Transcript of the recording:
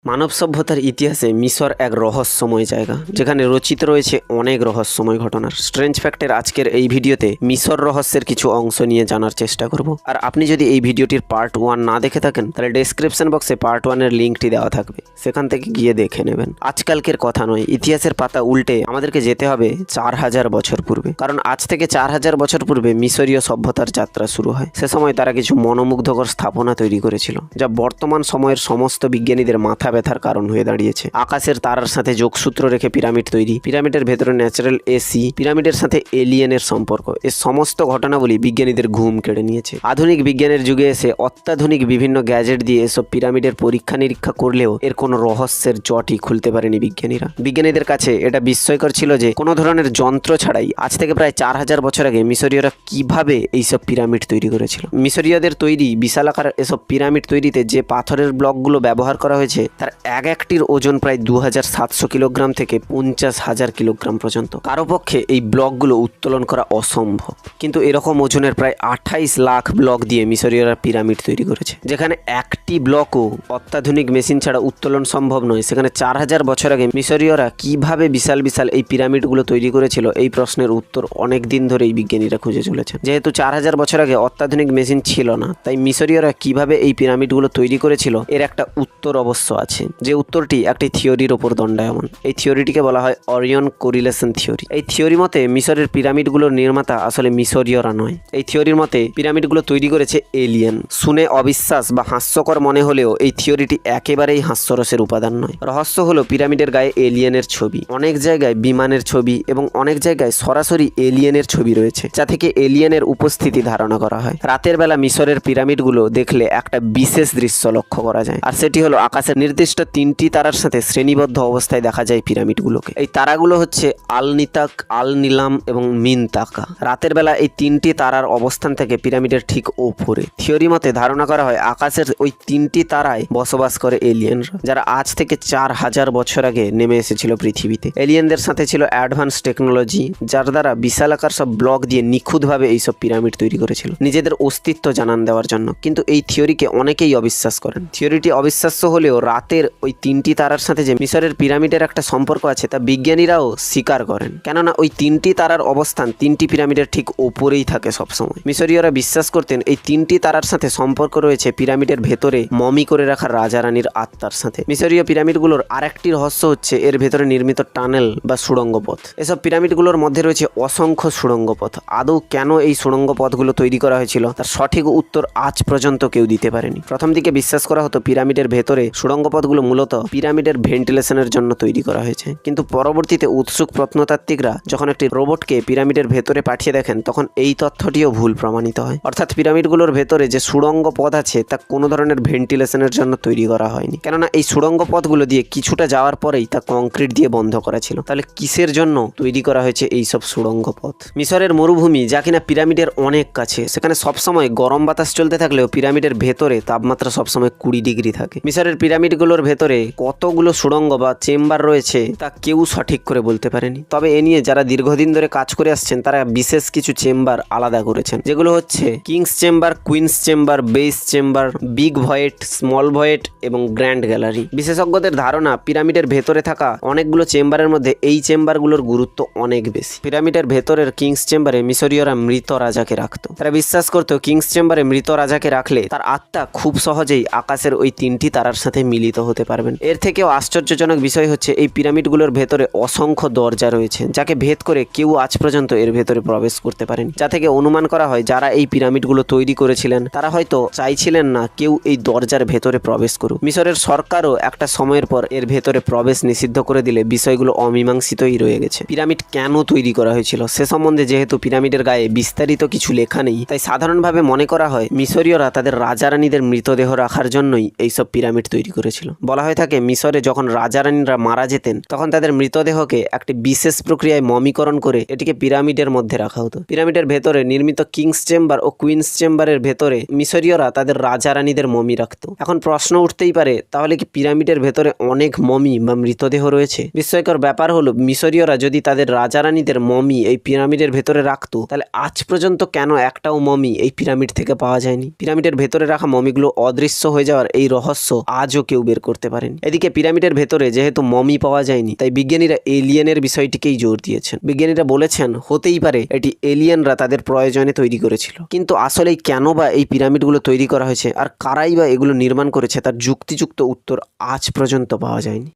মানব সভ্যতার ইতিহাসে মিশর এক রহস্যময় জায়গা, যেখানে রচিত রয়েছে অনেক রহস্যময় ঘটনার। স্ট্রেঞ্জ ফ্যাক্টের আজকের এই ভিডিওতে মিশর রহস্যের কিছু অংশ নিয়ে জানার চেষ্টা করব। আর আপনি যদি এই ভিডিওটির পার্ট 1 না দেখে থাকেন, তাহলে ডেসক্রিপশন বক্সে পার্ট 1 এর লিঙ্কটি দেওয়া থাকবে, সেখান থেকে গিয়ে দেখে নেবেন। আজকালকের কথা নয়, ইতিহাসের পাতা উল্টে আমাদেরকে যেতে হবে 4000 বছর পূর্বে। কারণ আজ থেকে 4000 বছর পূর্বে মিশরীয় সভ্যতার যাত্রা শুরু হয়। সে সময় তারা কিছু মনোমুগ্ধকর স্থাপনা তৈরি করেছিল, যা বর্তমান সময়ের সমস্ত বিজ্ঞানীদের মাথা ব্যথার কারণ হয়ে দাঁড়িয়েছে। আকাশের তারার সাথে যোগসূত্র রেখে পিরামিড তৈরি, পিরামিডের ভেতরে ন্যাচারাল এসি, পিরামিডের সাথে এলিয়েনের সম্পর্ক, এই সমস্ত ঘটনাবলী বিজ্ঞানীদের ঘুম কেড়ে নিয়েছে। আধুনিক বিজ্ঞানের যুগে এসে অত্যাধুনিক বিভিন্ন গ্যাজেট দিয়ে এসব পিরামিডের পরীক্ষা নিরীক্ষা করলেও এর কোনো রহস্যের জটই খুলতে পারেনি বিজ্ঞানীরা। বিজ্ঞানীদের কাছে এটা বিস্ময়কর ছিল যে কোনো ধরনের যন্ত্র ছাড়াই আজ থেকে প্রায় 4000 বছর আগে মিশরীয়রা কিভাবে এইসব পিরামিড তৈরি করেছিল। মিশরীয়দের তৈরি বিশালাকার এসব পিরামিড তৈরিতে যে পাথরের ব্লকগুলো ব্যবহার করা হয়েছে, তার এক একটির ওজন প্রায় 2700 কিলোগ্রাম থেকে 50,000 কিলোগ্রাম পর্যন্ত। কারো পক্ষে এই ব্লকগুলো উত্তোলন করা অসম্ভব, কিন্তু এরকম ওজনের প্রায় 28 লাখ ব্লক দিয়ে মিশরীয়রা পিরামিড তৈরি করেছে। যেখানে একটি ব্লকও অত্যাধুনিক মেশিন ছাড়া উত্তোলন সম্ভব নয়, সেখানে 4000 বছর আগে মিশরীয়রা কিভাবে বিশাল বিশাল এই পিরামিডগুলো তৈরি করেছিল, এই প্রশ্নের উত্তর অনেক দিন ধরেই বিজ্ঞানীরা খুঁজে চলেছেন। যেহেতু 4000 বছর আগে অত্যাধুনিক মেশিন ছিল না, তাই মিশরীয়রা কিভাবে এই পিরামিডগুলো তৈরি করেছিল এর একটা উত্তর অবশ্য আছে, যে উত্তরটি একটি থিওরির ওপর দণ্ডায়মান। এই থিওরিটিকে বলা হয় অরিয়ন কোরিলেশন থিওরি। এই থিওরি মতে মিশরের পিরামিডগুলোর নির্মাতা আসলে মিশরীয়রা নয়। এই থিওরির মতে পিরামিডগুলো তৈরি করেছে এলিয়েন। শুনে অবিশ্বাস বা হাস্যকর মনে হলেও এই থিওরিটি একেবারেই হাস্যরসের উপাদান নয়। রহস্য হলো পিরামিডের গায়ে এলিয়েনের ছবি, অনেক জায়গায় বিমানের ছবি এবং অনেক জায়গায় সরাসরি এলিয়েনের ছবি রয়েছে, যা থেকে এলিয়েনের উপস্থিতি ধারণা করা হয়। রাতের বেলা মিশরের পিরামিডগুলো দেখলে একটা বিশেষ দৃশ্য লক্ষ্য করা যায়, আর সেটি হলো আকাশের নির্দিষ্ট 3টি তারার সাথে শ্রেণীবদ্ধ অবস্থায় দেখা যায় পিরামিডগুলোকে। এই তারাগুলো হচ্ছে আল নিতাক, আল নিলাম এবং মিনতাকা। রাতের বেলা এই 3টি তারার অবস্থান থেকে পিরামিডের ঠিক ওপরে। থিওরি মতে ধারণা করা হয় আকাশের ওই 3টি তারায় বসবাস করে এলিয়েনরা, যারা আজ থেকে 4000 বছর আগে নেমে এসেছিল পৃথিবীতে। এলিয়েনদের সাথে ছিল অ্যাডভান্স টেকনোলজি, যার দ্বারা বিশালাকার সব ব্লক দিয়ে নিখুঁতভাবে এইসব পিরামিড তৈরি করেছিল নিজেদের অস্তিত্ব জানান দেওয়ার জন্য। কিন্তু এই থিওরিকে অনেকেই অবিশ্বাস করেন। থিওরিটি অবিশ্বাস্য হলেও রাতের ওই 3টি তারার সাথে যে মিশরের পিরামিডের একটা সম্পর্ক আছে, তা বিজ্ঞানীরাও স্বীকার করেন। কেননা ওই 3টি তারার অবস্থান 3টি পিরামিডের ঠিক ওপরেই থাকে সবসময়। মিশরীয়রা বিশ্বাস করতেন এই 3টি তারার সাথে সম্পর্ক রয়েছে পিরামিডের ভেতরে মমি করে রাখা রাজা রানীর আত্মার সাথে। মিশরীয় পিরামিডগুলোর আরেকটি রহস্য হচ্ছে এর ভেতরে নির্মিত টানেল বা সুড়ঙ্গ পথ। এসব পিরামিডগুলোর মধ্যে রয়েছে অসংখ্য সুড়ঙ্গ পথ। আদৌ কেন এই সুড়ঙ্গ পথগুলো তৈরি করা হয়েছিল, তার সঠিক উত্তর আজ পর্যন্ত কেউ দিতে পারেনি। প্রথম দিকে বিশ্বাস করা হতো পিরামিডের ভেতরে সুড়ঙ্গ পথগুলো মূলত পিরামিডের ভেন্টিলেশনের জন্য তৈরি করা হয়েছে, কিন্তু পরবর্তীতে উৎসুক প্রত্নতাত্ত্বিকরা যখন একটি রোবটকে পিরামিডের ভেতরে পাঠিয়ে দেখেন, তখন এই তথ্যটিও ভুল প্রমাণিত হয়। অর্থাৎ পিরামিডগুলোর ভেতরে যে সুড়ঙ্গ পথ আছে, তা কোনো ধরনের ভেন্টিলেশনের জন্য তৈরি করা হয়নি। কেননা এই সুড়ঙ্গ পথগুলো দিয়ে কিছুটা যাওয়ার পরেই তা কংক্রিট দিয়ে বন্ধ করা ছিল। তাহলে কিসের জন্য তৈরি করা হয়েছে এইসব সুড়ঙ্গ পথ? মিশরের মরুভূমি, যা কিনা পিরামিডের অনেক কাছে, সেখানে সবসময় গরম বাতাস চলতে থাকলেও পিরামিডের ভেতরে তাপমাত্রা সবসময় 20 ডিগ্রি থাকে। মিশরের পিরামিডগুলোর ভেতরে কতগুলো সুড়ঙ্গ বা চেম্বার রয়েছে তা কেউ সঠিক করে বলতে পারেনি। তবে এ নিয়ে যারা দীর্ঘদিন ধরে কাজ করে আসছেন, তারা বিশেষ কিছু চেম্বার আলাদা করেছেন, যেগুলো হচ্ছে king's chamber, queen's chamber, base chamber, big void, small void এবং গ্র্যান্ড গ্যালারি। বিশেষজ্ঞদের ধারণা পিরামিডের ভেতরে থাকা অনেকগুলো চেম্বারের মধ্যে এই চেম্বারগুলোর গুরুত্ব অনেক বেশি। পিরামিডের ভেতরের কিংস চেম্বারে মিশরীয়রা মৃত রাজাকে রাখত। তারা বিশ্বাস করত কিংস চেম্বারে মৃত রাজাকে রাখলে তার আত্মা খুব সহজেই আকাশের ওই 3টি তারার সাথে মিলিত হতে পারবেন। এর থেকেও আশ্চর্যজনক বিষয় হচ্ছে এই পিরামিডগুলোর ভেতরে অসংখ্য দরজা রয়েছে, যাকে ভেদ করে কেউ আজ পর্যন্ত এর ভেতরে প্রবেশ করতে পারেনি। যা থেকে অনুমান করা হয় যারা এই পিরামিডগুলো তৈরি করেছিলেন, তারা হয়তো চাইছিলেন না কেউ এই দরজার ভেতরে প্রবেশ করুক। মিশরের সরকারও একটা সময়ের পর এর ভেতরে প্রবেশ নিষিদ্ধ করে দিলে বিষয়গুলো অমীমাংসিতই রয়ে গেছে। পিরামিড কেন তৈরি করা হয়েছিল সে সম্বন্ধে যেহেতু পিরামিডের গায়ে বিস্তারিত কিছু লেখা নেই, তাই সাধারণভাবে মনে করা হয় মিশরীয়রা তাদের রাজা রানীদের মৃতদেহ রাখার জন্যই এইসব পিরামিড তৈরি করেছিল। বলা হয়ে থাকে মিশরে যখন রাজা রানীরা মারা যেতেন, তখন তাদের মৃতদেহকে একটি বিশেষ প্রক্রিয়ায় মমিকরণ করে এটিকে পিরামিডের মধ্যে রাখা হতো। পিরামিডের ভেতরে নির্মিত কিংস চেম্বার ও কুইন্স চেম্বারের ভেতরে মিশরীয়রা তাদের রাজা রানীদের মমি রাখত। এখন প্রশ্ন উঠতেই পারে, তাহলে কি পিরামিডের ভেতরে অনেক মমি বা মৃতদেহ রয়েছে? বিস্ময়কর ব্যাপার হলো, মিশরীয়রা যদি তাদের রাজা রানীদের মমি এই পিরামিডের ভেতরে রাখতো, তাহলে আজ পর্যন্ত কেন একটাও মমি এই পিরামিড থেকে পাওয়া যায়নি? পিরামিডের ভেতরে রাখা মমিগুলো অদৃশ্য হয়ে যাওয়ার এই রহস্য আজও কেউ বের করতে পারেনি। এদিকে পিরামিডের ভেতরে যেহেতু মমি পাওয়া যায়নি, তাই বিজ্ঞানীরা এলিয়েনের বিষয়টিকেই জোর দিয়েছেন। বিজ্ঞানীরা বলেছেন হতেই পারে এটি এলিয়েনরা তাদের প্রয়োজনে তৈরি করেছিল। কিন্তু আসলেই কেন বা এই পিরামিডগুলো তৈরি করা হয়েছে আর কারাই বা এগুলো নির্মাণ করেছে তার যুক্তিযুক্ত উত্তর আজ পর্যন্ত পাওয়া যায়নি।